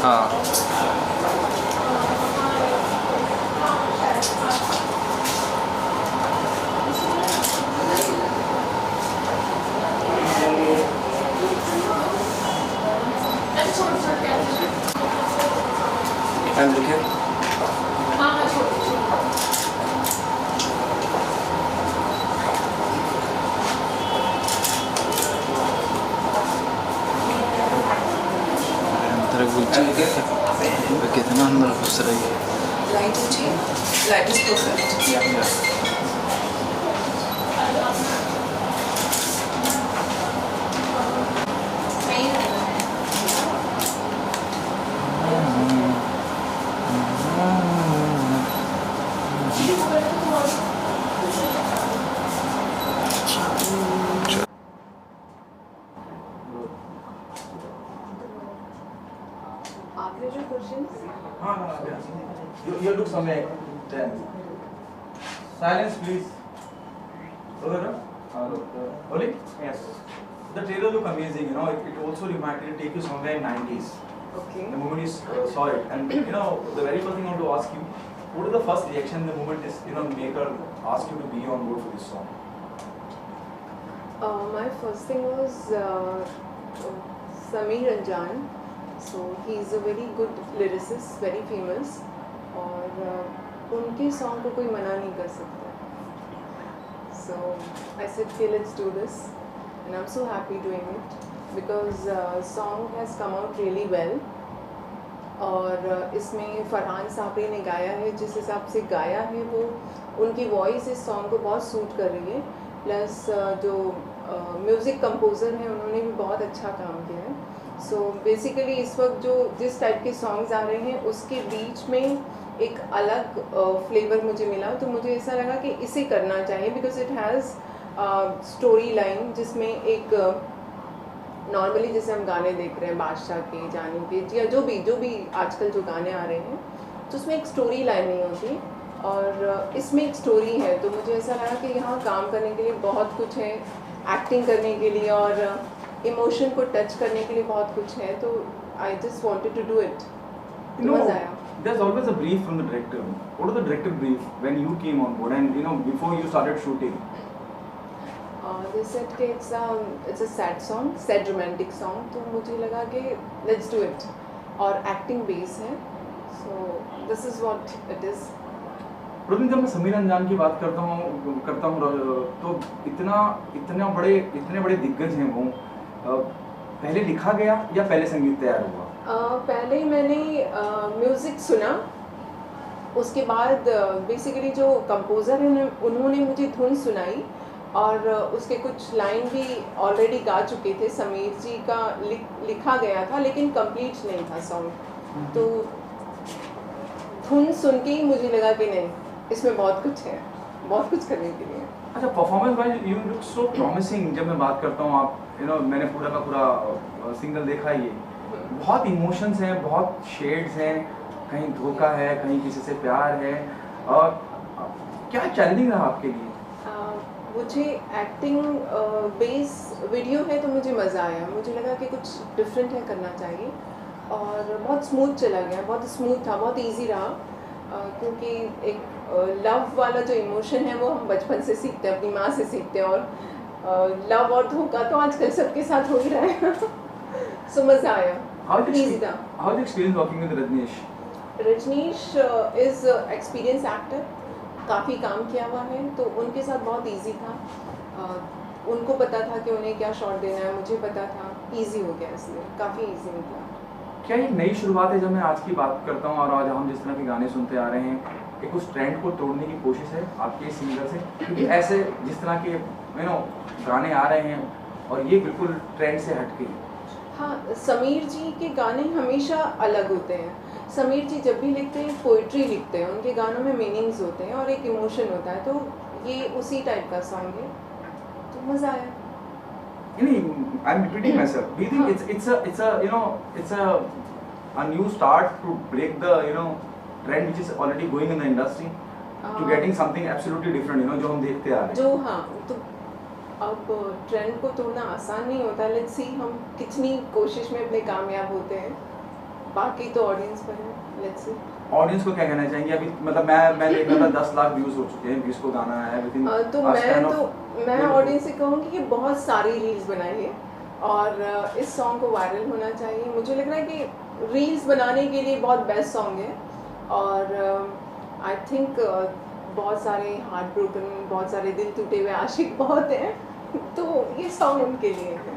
हाँ टाइम लिखे तेरा गुलची कितना अंदर घुस रही है Light is perfect. आपने जो questions हाँ you look somewhere then silence please Oli yes the trailer look amazing it also reminded take you somewhere in 90s okay the moment you saw it and the very first thing I want to ask you what is the first reaction the moment is maker ask you to be on board for this song my first thing was Sameer Anjan so he is a very good lyricist very famous और उनके song को कोई मना नहीं कर सकता so I said okay let's do this and I'm so happy doing it because song has come out really well और इसमें फरहान साबरी ने गाया है जिस हिसाब से गाया है वो उनकी वॉइस इस सॉन्ग को बहुत सूट कर रही है प्लस जो म्यूज़िक कंपोज़र हैं उन्होंने भी बहुत अच्छा काम किया है सो बेसिकली इस वक्त जो जिस टाइप के सॉन्ग्स आ रहे हैं उसके बीच में एक अलग फ्लेवर मुझे मिला तो मुझे ऐसा लगा कि इसे करना चाहिए because it has story line जिसमें एक नॉर्मली जैसे हम गाने देख रहे हैं बादशाह के जानी के या जो भी आजकल जो गाने आ रहे हैं तो उसमें एक स्टोरी लाइन नहीं होती और इसमें एक स्टोरी है तो मुझे ऐसा लगा कि यहाँ काम करने के लिए बहुत कुछ है एक्टिंग करने के लिए और इमोशन को टच करने के लिए बहुत कुछ है तो I just wanted to do it मज़ा आया There's always a brief from the director. What was the director brief when you came on board and before you started shooting? They said कि it's a sad song, sad romantic song तो मुझे लगा कि let's do it और acting base है so this is what it is. लेकिन जब मैं समीर अंजान की बात करता हूँ तो इतने बड़े दिग्गज हैं वो पहले लिखा गया या पहले संगीत तैयार हुआ पहले मैंने म्यूज़िक सुना उसके बाद बेसिकली जो कंपोज़र हैं उन्होंने मुझे धुन सुनाई और उसके कुछ लाइन भी ऑलरेडी गा चुके थे समीर जी का लिखा गया था लेकिन कंप्लीट नहीं था सॉन्ग तो धुन सुन के ही मुझे लगा कि नहीं इसमें बहुत कुछ है बहुत कुछ करने के लिए अच्छा performance wise you look so promising जब मैं बात करता हूँ आप मैंने पूरा का पूरा सिंगल देखा ये बहुत इमोशंस हैं बहुत शेड्स हैं कहीं धोखा है कहीं किसी से प्यार है और क्या चैलेंजिंग रहा आपके लिए मुझे एक्टिंग बेस वीडियो है तो मुझे मज़ा आया मुझे लगा कि कुछ डिफरेंट है करना चाहिए और बहुत स्मूथ चला गया बहुत स्मूथ था बहुत इजी रहा क्योंकि एक लव वाला जो इमोशन है वो हम बचपन से सीखते हैं अपनी माँ से सीखते हैं और लव और धोखा तो आजकल सबके साथ हो ही रहा है सो मज़ा आया इजी था How is experience working with Rajneesh? Rajneesh is experience actor काफ़ी काम किया हुआ है तो उनके साथ बहुत इजी था उनको पता था कि उन्हें क्या शॉट देना है मुझे पता था इजी हो गया इसलिए काफ़ी इजी निकला क्या ये नई शुरुआत है जब मैं आज की बात करता हूँ और आज हम जिस तरह के गाने सुनते आ रहे हैं एक उस ट्रेंड को तोड़ने की कोशिश है आपके सिंगर से क्योंकि ऐसे जिस तरह के गाने आ रहे हैं और ये बिल्कुल ट्रेंड से हट के हाँ समीर जी के गाने हमेशा अलग होते हैं समीर जी जब भी लिखते हैं पोइट्री लिखते हैं उनके गानों में मीनिंग्स होते हैं और एक इमोशन होता है तो ये उसी टाइप का सॉन्ग है तो मज़ा आया I'm repeating myself. Do you think it's a new start to break the trend which is already going in the industry to getting something absolutely different जो हम देखते आ रहे हैं जो हाँ तो अब ट्रेंड को तोड़ना आसान नहीं होता लेट्स सी हम कितनी कोशिश में अपने कामयाब होते हैं बाकी तो ऑडियंस पर है, लेट्स सी। ऑडियंस को क्या कहना चाहेंगे अभी? मतलब मैं देख रहा था 10 लाख व्यूज हो चुके हैं, 20 को गाना है विद इन तो मैं ऑडियंस से कहूँगी कि बहुत सारी रील्स बनाइए और इस सॉन्ग को वायरल होना चाहिए। मुझे लग रहा है कि रील्स बनाने के लिए बहुत बेस्ट सॉन्ग है और आई थिंक बहुत सारे हार्ट ब्रोकन, बहुत सारे दिल टूटे हुए आशिक बहुत हैं, तो ये सॉन्ग उनके लिए है।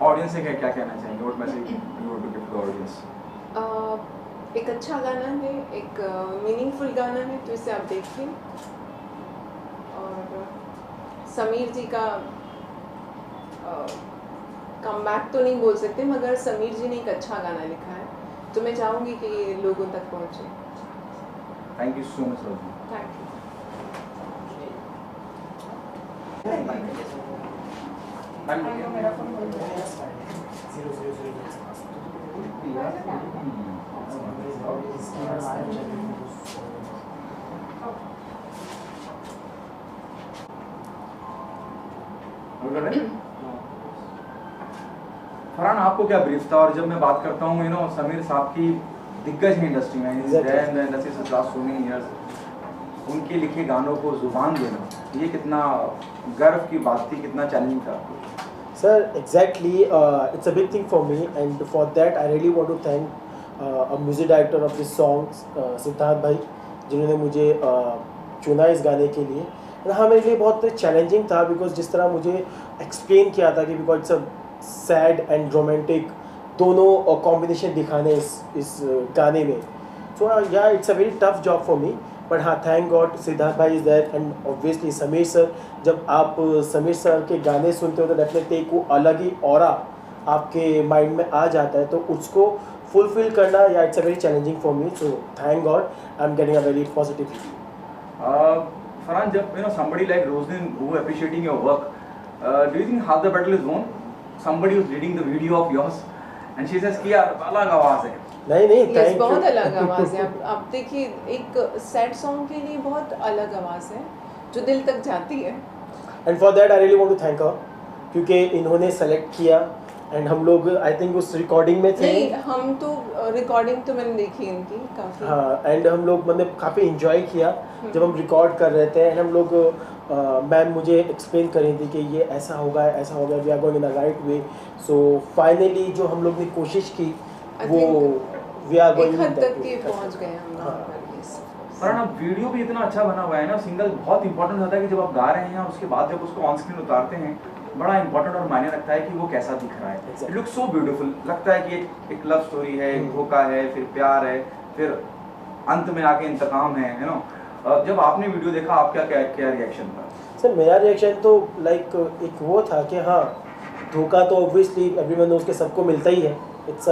ऑडियंस से क्या कहना चाहेंगे? What message you want to give to the audience? एक अच्छा गाना है, एक मीनिंगफुल गाना है, तो इसे आप देखिए। और समीर जी का कमबैक तो नहीं बोल सकते, मगर समीर जी ने एक अच्छा गाना लिखा है, तो मैं चाहूँगी कि ये लोगों तक पहुँचे। थैंक यू सो मच रोजी। Thank you. मेरा फोन फरहान, आपको क्या ब्रीफ था? और जब मैं बात करता हूँ समीर साहब की दिग्गज है इंडस्ट्री में, इंडस्ट्री से लास्ट सो मेनी इयर्स, उनके लिखे गानों को जुबान देना, ये कितना गर्व की बात थी, कितना चैलेंजिंग था? Sir, exactly. It's a big thing for me, and for that, I really want to thank a music director of this song, Siddharth भाई, जिन्होंने मुझे चुना इस गाने के लिए। और हाँ, मेरे लिए बहुत चैलेंजिंग था, बिकॉज जिस तरह मुझे एक्सप्लेन किया था कि because it's a sad and romantic दोनों कॉम्बिनेशन दिखाने इस गाने में। So yeah it's a very tough job for me, but हाँ, थैंक गॉड सिद्धार्थ भाई is there and obviously Sameer sir. जब आप समीर सर के गाने सुनते हो तो डेफिनेटली एक वो अलग ही ऑरा आपके माइंड में आ जाता है, तो उसको फुलफिल करना या it's a very challenging for me. So thank God I am getting a very positive review. Farhan, जब somebody like Roslyn who appreciating your work, do you think half the battle is won? Somebody who's reading the video of yours and she says कि यार अलग आवाज़ है। नहीं yes, thank बहुत अलग आवाज़ है। अब देखिए, एक सैड सॉन्ग के लिए बहुत अलग आवाज़ है जो दिल तक जाती है। And for that I really want to thank her, क्योंकि इन्होंने सेलेक्ट किया एंड हम लोग आई थिंक उस रिकॉर्डिंग में थे। नहीं, हम तो रिकॉर्डिंग तो मैंने देखी इनकी काफ़ी। हाँ, एंड हम लोग मतलब काफ़ी इन्जॉय किया जब हम रिकॉर्ड कर रहे थे। एंड हम लोग मैम मुझे एक्सप्लेन कर रही थी कि ये ऐसा होगा, we are going in the right way. So finally जो हम लोग ने कोशिश की वो वी आर गोइंग एक हद तक के पहुंच गए हम वहाँ पर। फरहान, अब वीडियो भी इतना अच्छा बना हुआ है ना, सिंगल बहुत इंपॉर्टेंट होता है कि जब आप गा रहे हैं और उसके बाद जब उसको ऑन स्क्रीन उतारते हैं, बड़ा इंपॉर्टेंट और मायने रखता है कि वो कैसा दिख रहा है। इट लुक सो ब्यूटीफुल, लगता है कि एक लव स्टोरी है, एक धोखा है, फिर प्यार है, फिर अंत में आके इंतकाम है, जब आपने वीडियो देखा आपका क्या रिएक्शन था? सर, मेरा रिएक्शन तो लाइक एक वो था कि हाँ, धोखा तो ऑब्वियसली एवरीवन नोज के सबको मिलता ही है। इट्स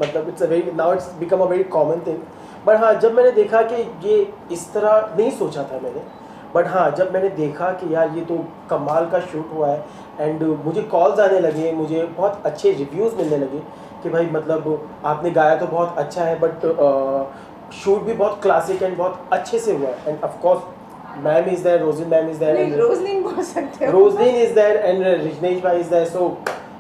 मतलब it's a very now it's become a very common thing. But हाँ, जब मैंने देखा कि ये इस तरह नहीं सोचा था मैंने, बट हाँ जब मैंने देखा कि यार ये तो कमाल का शूट हुआ है एंड मुझे कॉल्स आने लगे, मुझे बहुत अच्छे रिव्यूज़ मिलने लगे कि भाई मतलब आपने गाया तो बहुत अच्छा है, बट शूट भी बहुत क्लासिक एंड बहुत अच्छे से हुआ है। And of course ma'am is there, Roslyn ma'am is there, Roslyn बोल सकते हो, Roslyn is there and Rijnesh भाई इज़ देयर। सो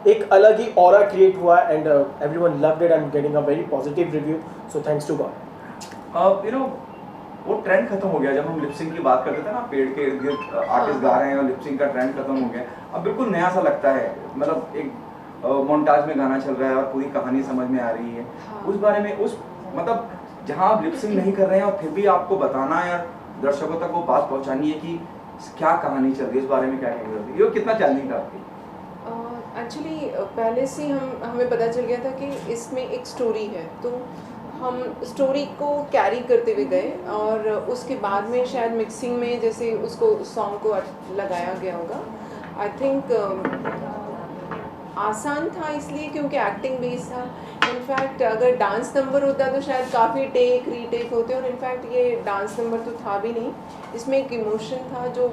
एक अलग ही ऑरा क्रिएट हुआ and everyone loved it. I am getting a very positive review, so thanks to God. वो trend खत्म हो गया जब हम लिपसिंग की बात करते थे ना, पेड़ के इर्द गिर्द आर्टिस्ट गा रहे हैं और लिपसिंग का ट्रेंड खत्म हो गया। अब बिल्कुल नया सा लगता है, मतलब एक मोन्टाज में गाना चल रहा है और पूरी कहानी समझ में आ रही है। उस बारे में मतलब जहाँ आप लिपसिंग नहीं कर रहे हैं और फिर भी आपको बताना है दर्शकों तक वो बात पहुँचानी है कि क्या कहानी चल रही है, इस बारे में क्या कहेंगे? ये कितना चैलेंजिंग था आपकी? एक्चुअली पहले से हमें पता चल गया था कि इसमें एक स्टोरी है, तो हम स्टोरी को कैरी करते हुए गए और उसके बाद में शायद मिक्सिंग में जैसे उसको सॉन्ग को लगाया गया होगा। आई थिंक आसान था इसलिए क्योंकि एक्टिंग बेस था। इनफैक्ट अगर डांस नंबर होता तो शायद काफ़ी टेक रीटेक होते, और इनफैक्ट ये डांस नंबर तो था भी नहीं, इसमें एक इमोशन था जो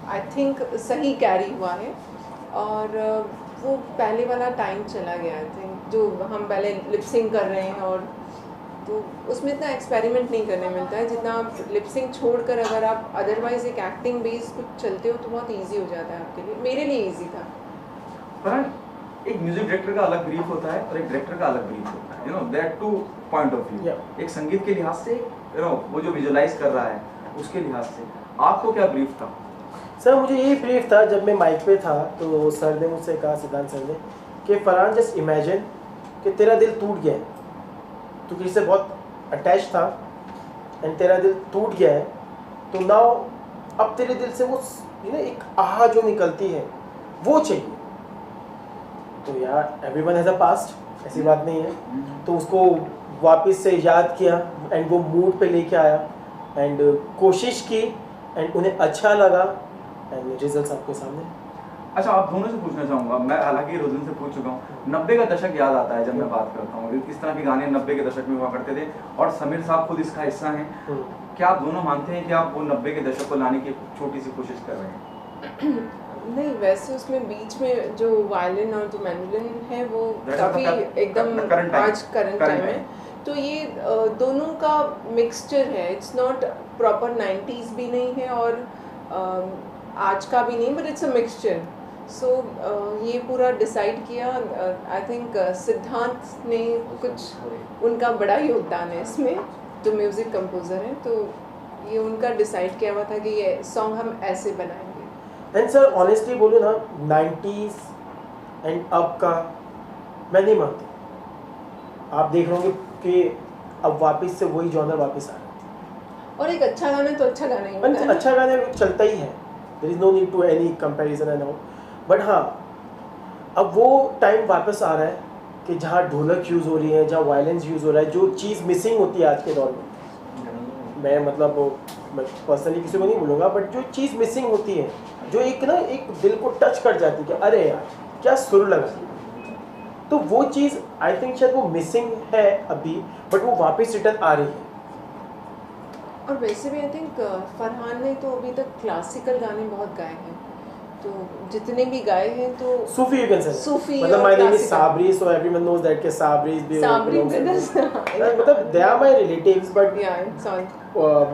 आई थिंक सही कैरी हुआ है। और वो पहले वाला टाइम चला गया आई थिंक, जो हम पहले लिपसिंग कर रहे हैं, और तो उसमें इतना एक्सपेरिमेंट नहीं करने मिलता है जितना आप लिपसिंग छोड़कर अगर आप अदरवाइज एक एक्टिंग बेस कुछ चलते हो तो बहुत इजी हो जाता है आपके लिए। मेरे लिए इजी था। पर एक म्यूजिक डायरेक्टर का अलग ब्रीफ होता है और एक डायरेक्टर का अलग ब्रीफ होता है, you know that two point of view. Yeah. एक संगीत के लिहाज से, यू नो वो जो विजुअलाइज कर रहा है उसके लिहाज से आपको क्या ब्रीफ था? सर मुझे यही ब्रीफ था, जब मैं माइक पे था तो सर ने मुझसे कहा, सिद्धांत सर ने, कि फरहान जस्ट इमेजिन कि तेरा दिल टूट गया है, तू किसी से बहुत अटैच था एंड तेरा दिल टूट गया है, तो नाउ अब तेरे दिल से वो एक आह जो निकलती है वो चाहिए। तो यार एवरीवन हैज़ अ पास्ट, ऐसी बात नहीं है, तो उसको वापस से याद किया एंड वो मूड पे लेके आया एंड कोशिश की एंड उन्हें अच्छा लगा एंड रिजल्ट्स आपके सामने। अच्छा, आप दोनों से पूछना चाहूँगा, मैं हालांकि रोजन से पूछ चुका हूँ, 90 का दशक याद आता है जब मैं बात करता हूँ, इस तरह के गाने 90 के दशक में हुआ करते थे और समीर साहब खुद इसका हिस्सा हैं। क्या आप दोनों मानते हैं कि आप वो 90 के दशक को लाने की छोटी सी कोशिश कर रहे हैं? नहीं, वैसे उसमें बीच में जो वायलिन और जो मैंडोलिन है वो That's काफ़ी the एकदम current time. आज करंट टाइम है, तो ये दोनों का मिक्सचर है। इट्स नॉट प्रॉपर 90s भी नहीं है और आज का भी नहीं, बट इट्स अ मिक्सचर। सो ये पूरा डिसाइड किया, आई थिंक सिद्धांत ने कुछ, उनका बड़ा योगदान है इसमें, जो म्यूज़िक कंपोज़र हैं, तो ये उनका डिसाइड किया हुआ था कि ये सॉन्ग हम ऐसे बनाएंगे। एंड सर ऑनेस्टली बोलूँ ना, 90s एंड अब का मैं नहीं मानती। आप देख रहे होंगे कि अब वापस से वही जॉनर वापस आ रहा है, और एक अच्छा गाना तो अच्छा गाना ही होता है। अच्छा गाना चलता ही है, there is no need to any comparison and all, but हाँ अब वो टाइम वापस आ रहा है कि जहाँ ढोलक यूज़ हो रही है, जहाँ वायलेंस यूज़ हो रहा है, जो चीज़ मिसिंग होती है आज के दौर में। मैं मतलब मैं पर्सनली किसी को नहीं बोलूँगा, बट जो चीज़ मिसिंग होती है, जो एक दिल को टच कर जाती है कि अरे यार क्या सुर लगा, तो वो चीज़ आई थिंक शायद वो मिसिंग है अभी, बट वो वापस रिटर्न आ रही है। और वैसे भी आई थिंक फरहान ने तो अभी तक क्लासिकल गाने बहुत गाए हैं, तो जितने भी गाए हैं तो सूफी यू कैन से, सूफी मतलब और my name is classical। Sabri, so everyone knows that के साबरी भी साबरी brothers, मतलब they are my relatives, but yeah, it's all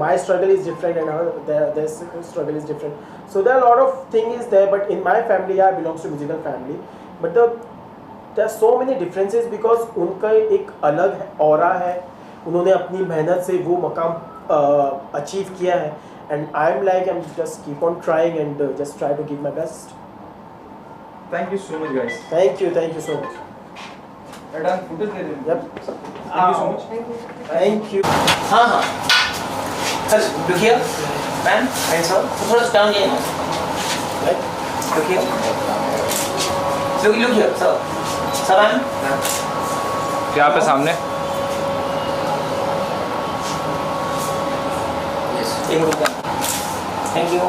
my struggle is different and their struggle is different, so there are a lot of things there, but in my family, I belongs to musical family, but there are so many differences because उनका एक अलग aura है, उन्होंने अपनी मेहनत से वो मकाम अचीव किया है, and I'm just keep on trying and just try to give my best. Thank you so much guys. Thank you so much. Madam, footage ले लें। Yep. Thank you so much. thank you। Thank you. हाँ हाँ sir look here ma'am and sir थोड़ा सा down जाइए Right? look here look here sir ma'am क्या पे सामने एक मिनट थैंक यू